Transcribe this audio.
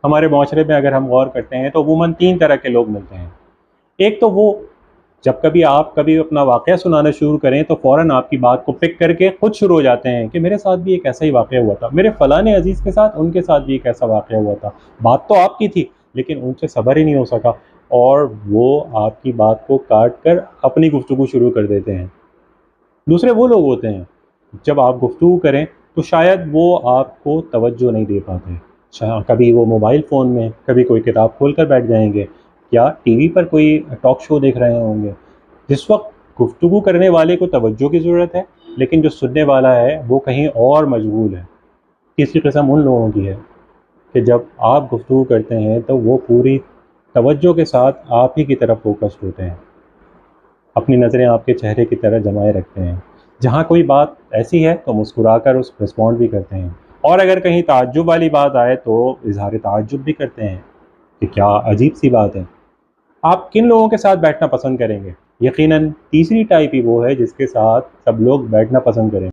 ہمارے معاشرے میں اگر ہم غور کرتے ہیں تو عموماً 3 طرح کے لوگ ملتے ہیں۔ ایک تو وہ جب آپ کبھی اپنا واقعہ سنانا شروع کریں تو فوراً آپ کی بات کو پک کر کے خود شروع ہو جاتے ہیں کہ میرے ساتھ بھی ایک ایسا ہی واقعہ ہوا تھا، میرے فلاں عزیز کے ساتھ، ان کے ساتھ بھی ایک ایسا واقعہ ہوا تھا، بات تو آپ کی تھی لیکن ان سے صبر ہی نہیں ہو سکا، اور وہ آپ کی بات کو کاٹ کر اپنی گفتگو شروع کر دیتے ہیں۔ دوسرے وہ لوگ ہوتے ہیں جب آپ گفتگو کریں تو شاید وہ آپ کو توجہ نہیں دے پاتے، کبھی وہ موبائل فون میں، کبھی کوئی کتاب کھول کر بیٹھ جائیں گے، یا ٹی وی پر کوئی ٹاک شو دیکھ رہے ہوں گے۔ جس وقت گفتگو کرنے والے کو توجہ کی ضرورت ہے لیکن جو سننے والا ہے وہ کہیں اور مشغول ہے۔ تیسری قسم ان لوگوں کی ہے کہ جب آپ گفتگو کرتے ہیں تو وہ پوری توجہ کے ساتھ آپ ہی کی طرف فوکس ہوتے ہیں، اپنی نظریں آپ کے چہرے کی طرح جمائے رکھتے ہیں، جہاں کوئی بات ایسی ہے تو مسکرا کر اس رسپونڈ بھی کرتے ہیں، اور اگر کہیں تعجب والی بات آئے تو اظہار تعجب بھی کرتے ہیں کہ کیا عجیب سی بات ہے۔ آپ کن لوگوں کے ساتھ بیٹھنا پسند کریں گے؟ یقیناً تیسری ٹائپ ہی وہ ہے جس کے ساتھ سب لوگ بیٹھنا پسند کریں گے۔